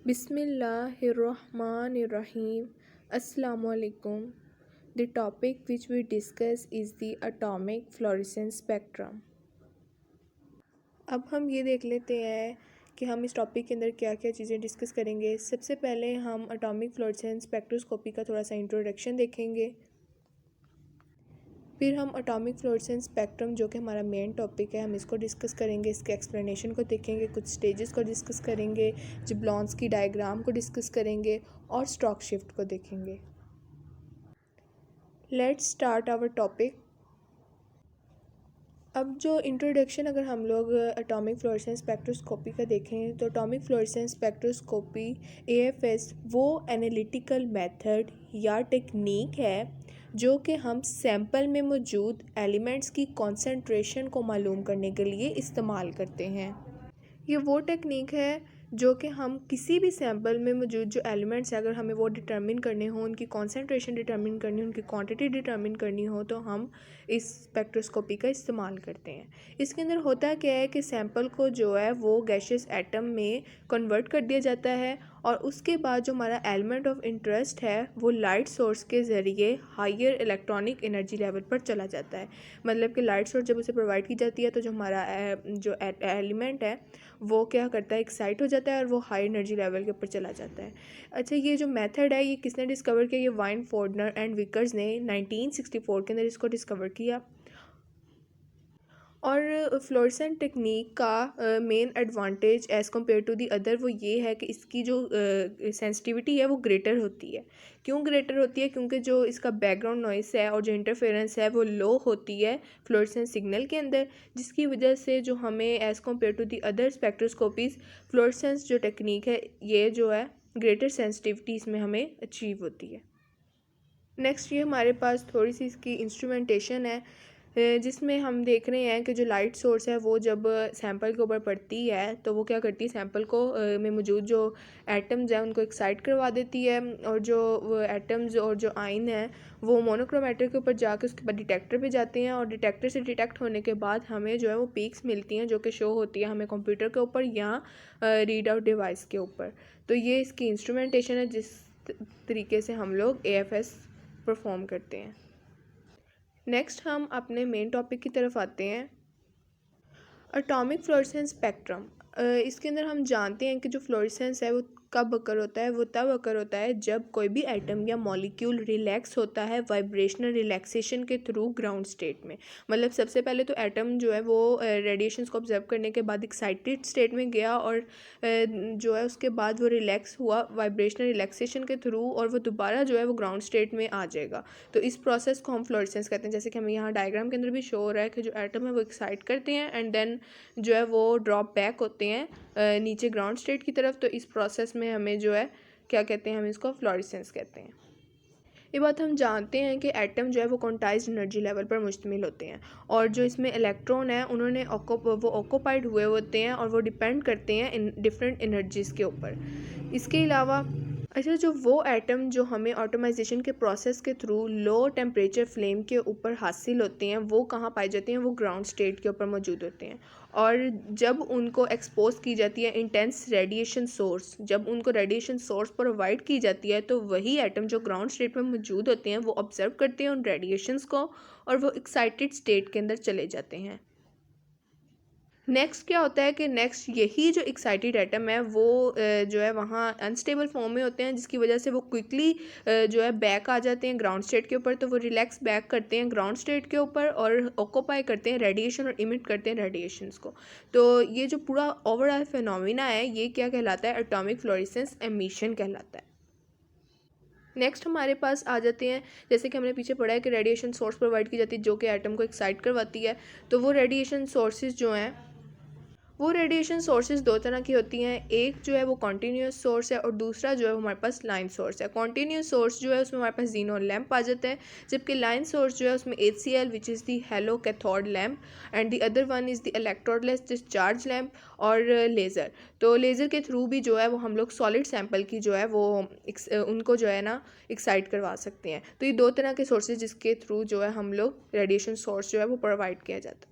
Bismillahirrahmanirrahim. Assalamualaikum. The topic which we discuss is the atomic fluorescence spectrum. अब हम ये देख लेते हैं कि हम इस टॉपिक के अंदर क्या क्या चीज़ें डिस्कस करेंगे। सबसे पहले हम एटॉमिक फ्लोरेसेंस स्पेक्ट्रोस्कोपी का थोड़ा सा इंट्रोडक्शन देखेंगे। फिर हम एटॉमिक फ्लोरेसेंस स्पेक्ट्रम जो कि हमारा मेन टॉपिक है हम इसको डिस्कस करेंगे, इसके एक्सप्लेनेशन को देखेंगे, कुछ स्टेजेस को डिस्कस करेंगे, जिब्लॉन्स की डायग्राम को डिस्कस करेंगे और स्टॉक शिफ्ट को देखेंगे। Let's start our topic. अब जो इंट्रोडक्शन अगर हम लोग एटॉमिक फ्लोरेसेंस स्पेक्ट्रोस्कोपी का देखें तो एटॉमिक फ्लोरेसेंस स्पेक्ट्रोस्कोपी एएफएस वो एनालिटिकल मेथड या टेक्निक है जो कि हम सैंपल में मौजूद एलिमेंट्स की कॉन्सेंट्रेशन को मालूम करने के लिए इस्तेमाल करते हैं। ये वो टेक्निक है जो कि हम किसी भी सैंपल में मौजूद जो एलिमेंट्स हैं अगर हमें वो डिटर्मिन करने हो, उनकी कॉन्सेंट्रेशन डिटर्मिन करनी हो, उनकी क्वांटिटी डिटर्मिन करनी हो तो हम इस स्पेक्ट्रोस्कोपी का इस्तेमाल करते हैं। इसके अंदर होता क्या है कि सैंपल को जो है वो गैशियस एटम में कन्वर्ट कर दिया जाता है और उसके बाद जो हमारा एलिमेंट ऑफ इंटरेस्ट है वो लाइट सोर्स के ज़रिए हायर इलेक्ट्रॉनिक एनर्जी लेवल पर चला जाता है। मतलब कि लाइट सोर्स जब उसे प्रोवाइड की जाती है तो जो हमारा जो एलिमेंट है वो क्या करता है, एक्साइट हो जाता है और वो हाई एनर्जी लेवल के ऊपर चला जाता है। अच्छा, ये जो मेथड है ये किसने डिस्कवर किया? ये वाइन फोर्डनर एंड विकर्स ने 1964 के अंदर इसको डिस्कवर किया। और फ्लोरेसेंट टेक्निक का main advantage as compare to the other वो ये है कि इसकी जो सेंसिटिविटी है वो ग्रेटर होती है। क्यों ग्रेटर होती है? क्योंकि जो इसका बैकग्राउंड नॉइस है और जो इंटरफेरेंस है वो लो होती है फ्लोरेसेंट सिग्नल के अंदर, जिसकी वजह से जो हमें as compare to the other spectroscopies fluorescence जो टेक्निक है ये जो है ग्रेटर सेंसिटिविटी इसमें हमें अचीव होती है। नेक्स्ट ये हमारे पास थोड़ी सी इसकी इंस्ट्रूमेंटेशन है जिसमें हम देख रहे हैं कि जो लाइट सोर्स है वो जब सैंपल के ऊपर पड़ती है तो वो क्या करती है, सैंपल को में मौजूद जो एटम्स हैं उनको एक्साइट करवा देती है और जो एटम्स और जो आइन है वो मोनोक्रोमेटर के ऊपर जाकर उसके बाद डिटेक्टर पे जाते हैं और डिटेक्टर से डिटेक्ट होने के बाद हमें जो है वो पीक्स मिलती हैं जो कि शो होती है हमें कंप्यूटर के ऊपर या रीड आउट डिवाइस के ऊपर। तो ये इसकी इंस्ट्रूमेंटेशन है जिस तरीके से हम लोग एएफएस परफॉर्म करते हैं। नेक्स्ट हम अपने मेन टॉपिक की तरफ आते हैं, एटॉमिक फ्लोरेसेंस स्पेक्ट्रम। इसके अंदर हम जानते हैं कि जो फ्लोरेसेंस है वो कब अकर होता है? वो तब अकर होता है जब कोई भी एटम या मॉलिक्यूल रिलैक्स होता है वाइब्रेशनल रिलैक्सेशन के थ्रू ग्राउंड स्टेट में। मतलब सबसे पहले तो एटम जो है वो रेडिएशंस को ऑब्जर्व करने के बाद एक्साइटेड स्टेट में गया और जो है उसके बाद वो रिलैक्स हुआ वाइब्रेशनल रिलैक्सेशन के थ्रू और वो दोबारा जो है वो ग्राउंड स्टेट में आ जाएगा। तो इस प्रोसेस को हम फ्लोरेसेंस कहते हैं। जैसे कि हमें यहाँ डायग्राम के अंदर भी शो हो रहा है कि जो एटम है वो एक्साइट करते हैं एंड देन जो है वो ड्रॉप बैक होते हैं नीचे ग्राउंड स्टेट की तरफ। तो इस प्रोसेस में हमें जो है क्या कहते हैं, हम इसको फ्लोरेसेंस कहते हैं। ये बात हम जानते हैं कि एटम जो है वो क्वांटाइज्ड एनर्जी लेवल पर मुश्तमिल होते हैं और जो इसमें इलेक्ट्रॉन है उन्होंने वो ऑक्यूपाइड हुए होते हैं और वो डिपेंड करते हैं इन डिफरेंट एनर्जीज़ के ऊपर। इसके अलावा अच्छा, जो वो एटम जो हमें ऑटोमाइजेशन के प्रोसेस के थ्रू लो टेम्परेचर फ्लेम के ऊपर हासिल होते हैं वो कहाँ पाए जाते हैं? वो ग्राउंड स्टेट के ऊपर मौजूद होते हैं। और जब उनको एक्सपोज की जाती है इंटेंस रेडिएशन सोर्स, जब उनको रेडिएशन सोर्स प्रोवाइड की जाती है तो वही एटम जो ग्राउंड स्टेट में मौजूद होते हैं वो ऑब्जर्व करते हैं उन रेडिएशंस को और वो एक्साइटेड स्टेट के अंदर चले जाते हैं। नेक्स्ट क्या होता है कि नेक्स्ट यही जो एक्साइटेड एटम है वो जो है वहाँ अनस्टेबल फॉर्म में होते हैं जिसकी वजह से वो क्विकली जो है बैक आ जाते हैं ग्राउंड स्टेट के ऊपर। तो वो रिलैक्स बैक करते हैं ग्राउंड स्टेट के ऊपर और ऑक्यूपाई करते हैं रेडिएशन और इमिट करते हैं रेडिएशंस को। तो ये जो पूरा ओवरऑल फिनोमिना है ये क्या कहलाता है? एटॉमिक फ्लोरेसेंस एमिशन कहलाता है। नेक्स्ट हमारे पास आ जाते हैं, जैसे कि हमने पीछे पढ़ा है कि रेडिएशन सोर्स प्रोवाइड की जाती है जो कि एटम को एक्साइट करवाती है। तो वो रेडिएशन सोर्सेज जो हैं वो रेडिएशन सोर्सेज दो तरह की होती हैं। एक जो है वो कॉन्टीन्यूस सोर्स है और दूसरा जो है वो हमारे पास लाइन सोर्स है। कॉन्टीन्यूस सोर्स जो है उसमें हमारे पास जीनोन लैम्प आ जाता है, जबकि लाइन सोर्स जो है उसमें HCl which is the hollow cathode lamp and the other one is the electrodeless discharge lamp और लेज़र। तो लेज़र के थ्रू भी जो है वो हम लोग सॉलिड सैंपल की जो है वो उनको जो है ना एक्साइट करवा सकते हैं। तो ये दो तरह के सोर्सेज जिसके थ्रू जो है हम लोग रेडिएशन सोर्स जो है वो प्रोवाइड किया जाता है।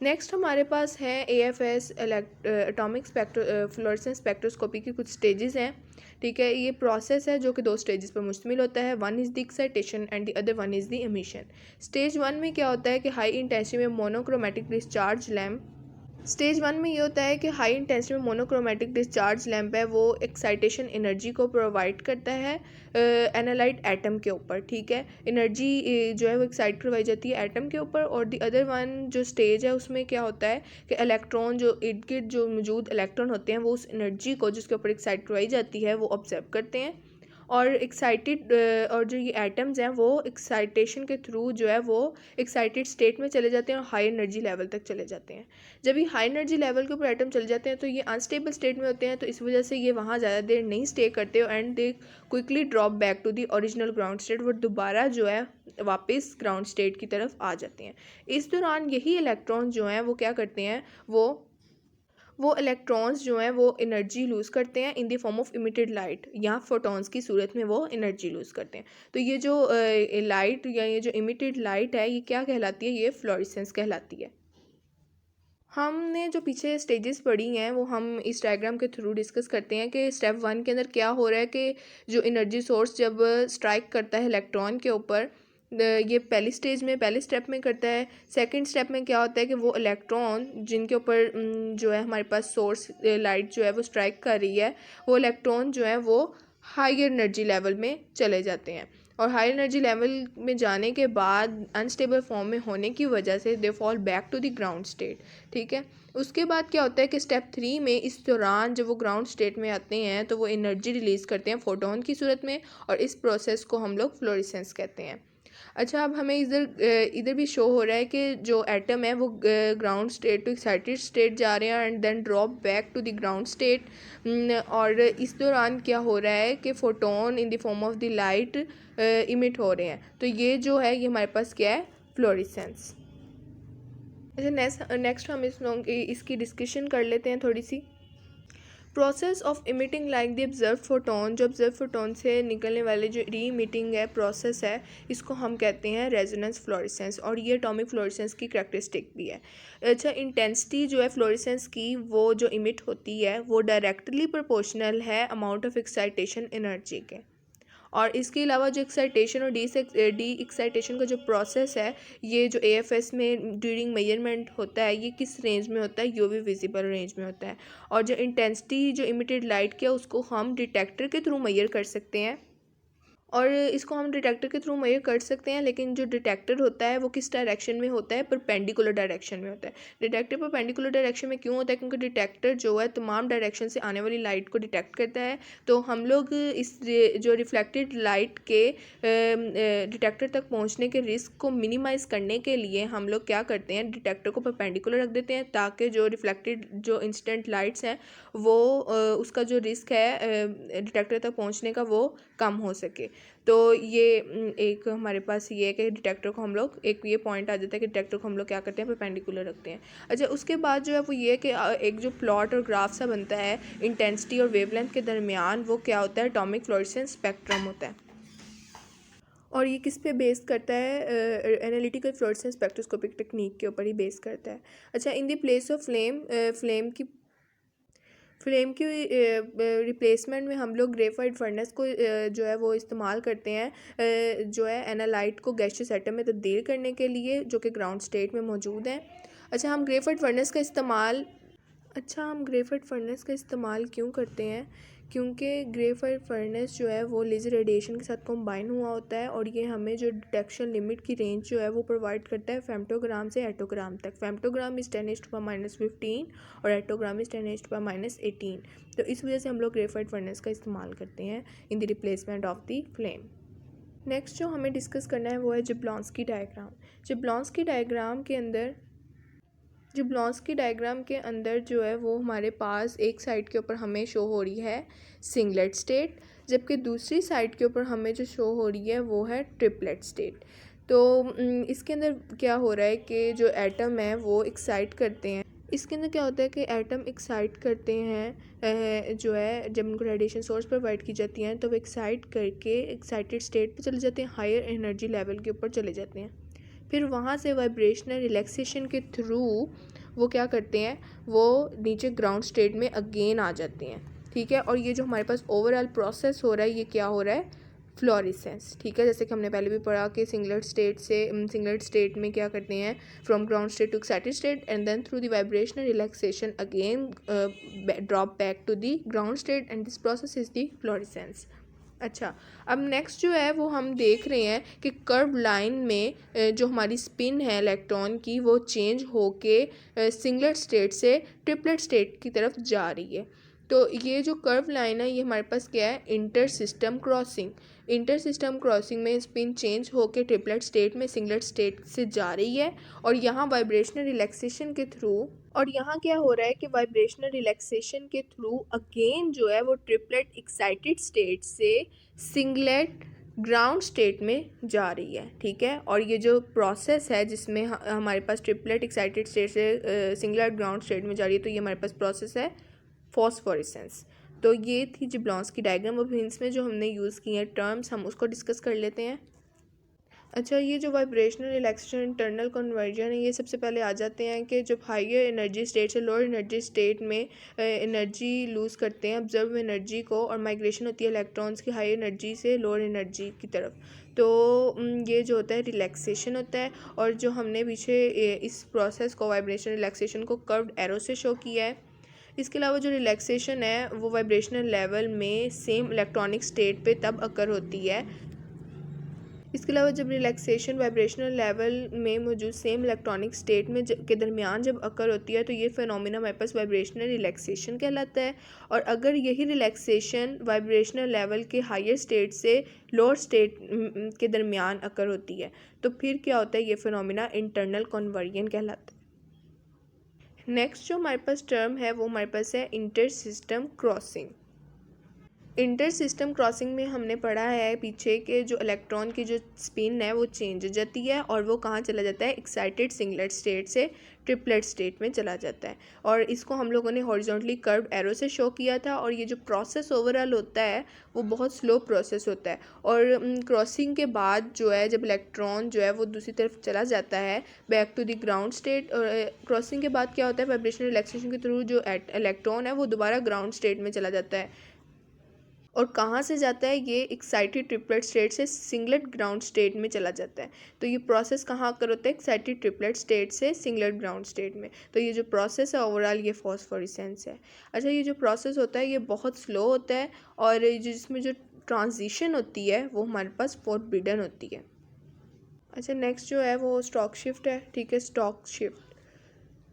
नेक्स्ट हमारे पास है AFS एटॉमिक फ्लोरेसेंस स्पेक्ट्रोस्कोपी की कुछ स्टेजेस हैं। ठीक है, ये प्रोसेस है जो कि 2 स्टेजेस पर मुश्तमिल होता है। One is the excitation and the other one is the emission. Stage 1 में क्या होता है कि हाई इंटेंसिटी में मोनोक्रोमेटिक डिस्चार्ज लैम्प। स्टेज 1 में ये होता है कि हाई इंटेंसिटी में मोनोक्रोमेटिक डिस्चार्ज लैम्प है वो एक्साइटेशन एनर्जी को प्रोवाइड करता है एनालाइट एटम के ऊपर। ठीक है, एनर्जी जो है वो एक्साइट करवाई जाती है एटम के ऊपर। और द अदर वन जो स्टेज है उसमें क्या होता है कि इलेक्ट्रॉन जो इर्द गिर्द जो मौजूद इलेक्ट्रॉन होते हैं वो उस एनर्जी को जिसके ऊपर एक्साइट करवाई जाती है वो ऑब्जर्व करते हैं। और एक्साइटेड और जो ये एटम्स हैं वो एक्साइटेशन के थ्रू जो है वो एक्साइटेड स्टेट में चले जाते हैं और हाई एनर्जी लेवल तक चले जाते हैं। जब ये हाई एनर्जी लेवल के ऊपर एटम चले जाते हैं तो ये अनस्टेबल स्टेट में होते हैं, तो इस वजह से ये वहाँ ज़्यादा देर नहीं स्टे करते and they quickly drop back to the original ground state. वो दोबारा जो है वापस ग्राउंड स्टेट की तरफ आ जाते हैं। इस दौरान यही इलेक्ट्रॉन जो हैं वो क्या करते हैं, वो इलेक्ट्रॉन्स जो हैं वो एनर्जी लूज़ करते हैं इन the form of emitted light या फोटॉन्स की सूरत में वो एनर्जी लूज़ करते हैं। तो ये जो लाइट या ये जो इमिटेड लाइट है ये क्या कहलाती है, ये फ्लोरेसेंस कहलाती है। हमने जो पीछे स्टेजेस पढ़ी हैं वो हम इस डायग्राम के थ्रू डिस्कस करते हैं कि स्टेप 1 के अंदर क्या हो रहा है कि जो एनर्जी सोर्स जब स्ट्राइक करता है इलेक्ट्रॉन के ऊपर, ये पहली स्टेज में पहले स्टेप में करता है। सेकंड स्टेप में क्या होता है कि वो इलेक्ट्रॉन जिनके ऊपर जो है हमारे पास सोर्स लाइट जो है वो स्ट्राइक कर रही है, वो इलेक्ट्रॉन जो है वो हायर एनर्जी लेवल में चले जाते हैं। और हाई एनर्जी लेवल में जाने के बाद अनस्टेबल फॉर्म में होने की वजह से they fall back to the ground state. ठीक है, उसके बाद क्या होता है कि स्टेप 3 में इस दौरान जब वो ग्राउंड स्टेट में आते हैं तो वो एनर्जी रिलीज़ करते हैं फोटोन की सूरत में, और इस प्रोसेस को हम लोग फ्लोरेसेंस कहते हैं। अच्छा, अब हमें इधर भी शो हो रहा है कि जो एटम है वो ground state to excited state जा रहे हैं and then drop back to the ground state. और इस दौरान क्या हो रहा है कि photon in the form of the light emit हो रहे हैं। तो ये जो है ये हमारे पास क्या है, फ्लोरेसेंस। अच्छा, नेक्स्ट हम इसकी डिस्कशन कर लेते हैं थोड़ी सी। Process of emitting like the observe photon, जो ऑब्जर्व फोटोन से निकलने वाले जो री इमिटिंग है प्रोसेस है, इसको हम कहते हैं रेजोनेंस फ्लोरेसेंस, और ये एटॉमिक फ्लोरेसेंस की करैक्टरिस्टिक भी है। अच्छा, इंटेंसिटी जो है फ्लोरेसेंस की वो जो इमिट होती है वो डायरेक्टली प्रोपोर्शनल है अमाउंट ऑफ एक्साइटेशन एनर्जी के। और इसके अलावा जो एक्साइटेशन और डी एक्साइटेशन का जो प्रोसेस है, ये जो AFS में ड्यूरिंग मेजरमेंट होता है ये किस रेंज में होता है, UV विजिबल रेंज में होता है। और जो इंटेंसिटी जो इमिटेड लाइट की है उसको हम डिटेक्टर के थ्रू मेजर कर सकते हैं, और इसको हम डिटेक्टर के थ्रू मेजर कर सकते हैं। लेकिन जो डिटेक्टर होता है वो किस डायरेक्शन में होता है, परपेंडिकुलर डायरेक्शन में होता है। डिटेक्टर परपेंडिकुलर डायरेक्शन में क्यों होता है, क्योंकि डिटेक्टर जो है तमाम डायरेक्शन से आने वाली लाइट को डिटेक्ट करता है। तो हम लोग इस जो रिफ्लेक्टेड लाइट के डिटेक्टर तक पहुंचने के रिस्क को मिनिमाइज़ करने के लिए हम लोग क्या करते हैं, डिटेक्टर को परपेंडिकुलर रख देते हैं ताकि जो रिफ्लेक्टेड जो इंसिडेंट लाइट्स हैं वो उसका जो रिस्क है डिटेक्टर तक पहुंचने का वो कम हो सके। तो ये एक हमारे पास ये है कि डिटेक्टर को हम लोग एक ये पॉइंट आ जाता है कि डिटेक्टर को हम लोग क्या करते हैं, परपेंडिकुलर रखते हैं। अच्छा, उसके बाद जो है वो ये है कि एक जो प्लॉट और ग्राफ सा बनता है इंटेंसिटी और वेवलेंथ के दरमियान, वो क्या होता है, एटॉमिक फ्लोरेसेंस स्पेक्ट्रम होता है। और ये किस पे बेस करता है, एनालिटिकल फ्लोरेसेंस स्पेक्ट्रोस्कोपिक टेक्निक के ऊपर ही बेस करता है। अच्छा, in the place of flame की रिप्लेसमेंट में हम लोग ग्रेफाइट फर्नेस को जो है वो इस्तेमाल करते हैं जो है एनालाइट को गैसियस एटम में तब्दील करने के लिए, जो कि ग्राउंड स्टेट में मौजूद हैं। अच्छा, हम ग्रेफाइट फर्नेस का इस्तेमाल क्यों करते हैं, क्योंकि ग्रेफाइट फर्नेस जो है वो लेज़र रेडिएशन के साथ कंबाइन हुआ होता है, और ये हमें जो डिटेक्शन लिमिट की रेंज जो है वो प्रोवाइड करता है फेम्टोग्राम से एटोग्राम तक। फेम्टोग्राम इज़ 10⁻⁻15 और एटोग्राम इज़ 10⁻18। तो इस वजह से हम लोग ग्रेफाइट फर्नेस का इस्तेमाल करते हैं in the replacement of the flame. Next जो हमें डिस्कस करना है वो है जब्लॉन्स्की डायग्राम। जब्लॉन्स्की डायग्राम के अंदर जो है वो हमारे पास एक साइड के ऊपर हमें शो हो रही है सिंगलेट स्टेट, जबकि दूसरी साइड के ऊपर हमें जो शो हो रही है वो है ट्रिपलेट स्टेट। तो इसके अंदर क्या हो रहा है कि जो एटम है वो एक्साइट करते हैं। इसके अंदर क्या होता है कि एटम एक्साइट करते हैं जो है जब उनको रेडिएशन सोर्स प्रोवाइड की जाती हैं तो वो एक्साइट करके एक्साइटेड स्टेट पे चले जाते हैं, हायर एनर्जी लेवल के ऊपर चले जाते हैं। फिर वहाँ से वाइब्रेशनल रिलैक्सेशन के थ्रू वो क्या करते हैं, वो नीचे ग्राउंड स्टेट में अगेन आ जाते हैं, ठीक है। और ये जो हमारे पास ओवरऑल प्रोसेस हो रहा है, ये क्या हो रहा है, फ्लोरेसेंस, ठीक है। जैसे कि हमने पहले भी पढ़ा कि सिंगलेट स्टेट में क्या करते हैं, from ground state to excited state and then through the vibrational relaxation again drop back to the ground state and this process is the fluorescence. अच्छा, अब नेक्स्ट जो है वो हम देख रहे हैं कि कर्व लाइन में जो हमारी स्पिन है इलेक्ट्रॉन की, वो चेंज होके सिंगलेट स्टेट से ट्रिपलेट स्टेट की तरफ जा रही है। तो ये जो कर्व लाइन है, ये हमारे पास क्या है, inter system crossing. Inter system crossing में स्पिन चेंज होके ट्रिपलेट स्टेट में सिंगलेट स्टेट से जा रही है। और यहाँ वाइब्रेशनल रिलैक्सेशन के थ्रू, और यहाँ क्या हो रहा है कि वाइब्रेशनल रिलैक्सेशन के थ्रू अगेन जो है वो ट्रिपलेट एक्साइटेड स्टेट से सिंगलेट ग्राउंड स्टेट में जा रही है, ठीक है। और ये जो प्रोसेस है जिसमें हमारे पास ट्रिपलेट एक्साइटेड स्टेट से सिंगलेट ग्राउंड स्टेट में जा रही है, तो ये हमारे पास प्रोसेस है फॉस्फोरेसेंस। तो ये थी जिब्लॉन्स की डायग्राम। अब इसमें जो हमने यूज़ किए हैं टर्म्स, हम उसको डिस्कस कर लेते हैं। अच्छा, ये जो वाइब्रेशनल रिलैक्सेशन इंटरनल कन्वर्जन है, ये सबसे पहले आ जाते हैं कि जब हाइयर एनर्जी स्टेट से लोअर एनर्जी स्टेट में एनर्जी लूज़ करते हैं ऑब्जर्व एनर्जी को, और माइग्रेशन होती है इलेक्ट्रॉन्स की हाई एनर्जी से लोअर एनर्जी की तरफ। तो ये जो होता है रिलैक्सेशन होता है। और जो हमने पीछे इस प्रोसेस को, वाइब्रेशन रिलैक्सेशन को कर्व्ड एरो से शो किया है। इसके अलावा जो रिलैक्सेशन है वो वाइब्रेशनल लेवल में सेम इलेक्ट्रॉनिक स्टेट पे तब अकर होती है। इसके अलावा जब रिलैक्सेशन वाइब्रेशनल लेवल में मौजूद सेम इलेक्ट्रॉनिक स्टेट में के दरमियान जब अकर होती है, तो ये फिनोमिना हमारे पास वाइब्रेशनल रिलैक्सेशन कहलाता है। और अगर यही रिलैक्सेशन वाइब्रेशनल लेवल के हायर स्टेट से लोअर स्टेट के दरमियान अकर होती है, तो फिर क्या होता है, ये फिनोमिना इंटरनल कन्वर्जन कहलाता है। नेक्स्ट जो हमारे पास टर्म है वो हमारे पास है inter system crossing. Inter system crossing में हमने पढ़ा है पीछे के जो इलेक्ट्रॉन की जो स्पिन है वो चेंज हो जाती है, और वो कहाँ चला जाता है, एक्साइटेड सिंगलेट स्टेट से ट्रिपलेट स्टेट में चला जाता है। और इसको हम लोगों ने हॉरिजॉन्टली कर्व्ड एरो से शो किया था। और ये जो प्रोसेस ओवरऑल होता है वो बहुत स्लो प्रोसेस होता है। और क्रॉसिंग के बाद जो है, जब इलेक्ट्रॉन जो है वो दूसरी तरफ चला जाता है back to the ground state, और क्रॉसिंग के बाद क्या होता है, वाइब्रेशनल रिलैक्सेशन के थ्रू जो इलेक्ट्रॉन है वो दोबारा ग्राउंड स्टेट में चला जाता है। और कहाँ से जाता है, ये एक्साइटेड ट्रिपलेट स्टेट से सिंगलेट ग्राउंड स्टेट में चला जाता है। तो ये प्रोसेस कहाँ कर होता है, एक्साइटेड ट्रिपलेट स्टेट से सिंगलेट ग्राउंड स्टेट में। तो ये जो प्रोसेस है ओवरऑल ये फॉस्फोरेसेंस है। अच्छा, ये जो प्रोसेस होता है ये बहुत स्लो होता है, और जिसमें जो ट्रांजिशन होती है वो हमारे पास फॉरबिडन होती है। अच्छा, नेक्स्ट जो है वो स्टॉक शिफ्ट है, ठीक है।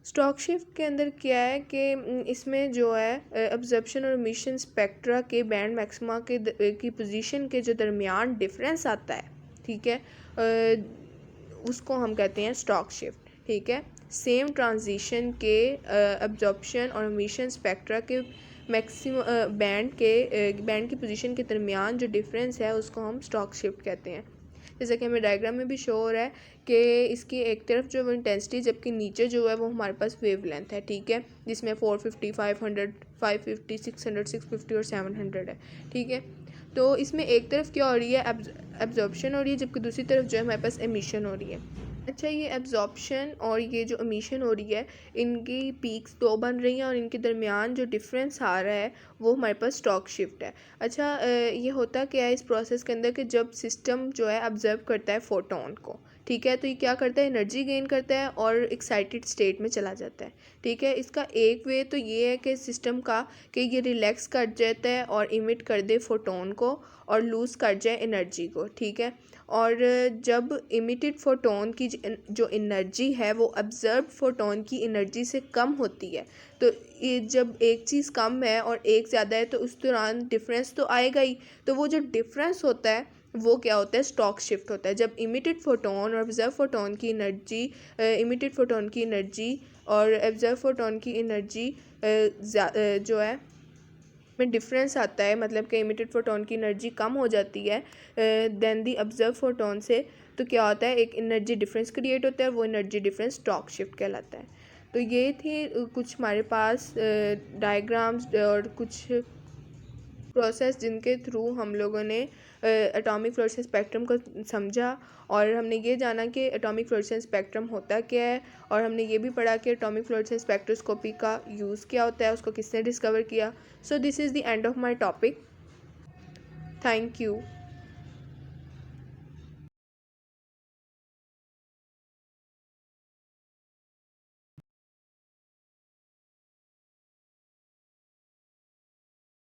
स्टॉक शिफ्ट के अंदर क्या है कि इसमें जो है अब्जर्प्शन और एमिशन स्पेक्ट्रा के बैंड मैक्सिमा की पोजीशन के जो दरमियान डिफरेंस आता है, ठीक है, उसको हम कहते हैं स्टॉक शिफ्ट, ठीक है। सेम ट्रांजिशन के अब्जॉर्प्शन और एमिशन स्पेक्ट्रा के मैक्सिमम बैंड की पोजीशन के दरमियान जो डिफरेंस है उसको हम स्टॉक शिफ्ट कहते हैं। जैसा कि हमें डायग्राम में भी शो हो रहा है कि इसकी एक तरफ जो इंटेंसिटी, जबकि नीचे जो है वो हमारे पास वेव लेंथ है, ठीक है, जिसमें 450, 500, 550, 600, 650 और 700 है, ठीक है। तो इसमें एक तरफ क्या हो रही है, एब्जॉर्प्शन हो रही है, जबकि दूसरी तरफ जो है हमारे पास एमिशन हो रही है। अच्छा, ये एब्जॉर्प्शन और ये जो एमिशन हो रही है, इनकी पीक्स दो बन रही हैं, और इनके दरमियान जो डिफरेंस आ रहा है वो हमारे पास स्टॉक शिफ्ट है। अच्छा, ये होता क्या है इस प्रोसेस के अंदर कि जब सिस्टम जो है ऑब्जर्व करता है फोटोन को, ठीक है, तो ये क्या करता है, एनर्जी गेन करता है और एक्साइटेड स्टेट में चला जाता है, ठीक है। इसका एक वे तो ये है कि सिस्टम का कि ये रिलैक्स कर जाता है और इमिट कर दे फोटोन को और लूज़ कर जाए एनर्जी को, ठीक है। और जब इमिटेड फोटोन की जो एनर्जी है वो ऑब्जर्व फोटोन की एनर्जी से कम होती है, तो ये जब एक चीज़ कम है और एक ज़्यादा है तो उस दौरान डिफरेंस तो आएगा ही। तो वो जो डिफरेंस होता है वो क्या होता है, स्टॉक शिफ्ट होता है। जब इमिटेड फोटोन और ऑब्जर्व फोटोन की एनर्जी इमिटेड फोटोन की एनर्जी और ऑब्जर्व फोटोन की एनर्जी जो है में डिफरेंस आता है, मतलब कि इमिटेड फोटोन की एनर्जी कम हो जाती है देन दी ऑब्जर्व फोटोन से, तो क्या होता है, एक एनर्जी डिफरेंस क्रिएट होता है, वो एनर्जी डिफरेंस स्टॉक शिफ्ट कहलाता है। तो ये थी कुछ हमारे पास डायग्राम्स और कुछ प्रोसेस जिनके थ्रू हम लोगों ने एटॉमिक फ्लोरेसेंस स्पेक्ट्रम को समझा, और हमने ये जाना कि एटॉमिक फ्लोरेसेंस स्पेक्ट्रम होता क्या है, और हमने ये भी पढ़ा कि एटॉमिक फ्लोरेसेंस स्पेक्ट्रोस्कोपी का यूज़ क्या होता है, उसको किसने डिस्कवर किया। So this is the end of my topic. Thank you.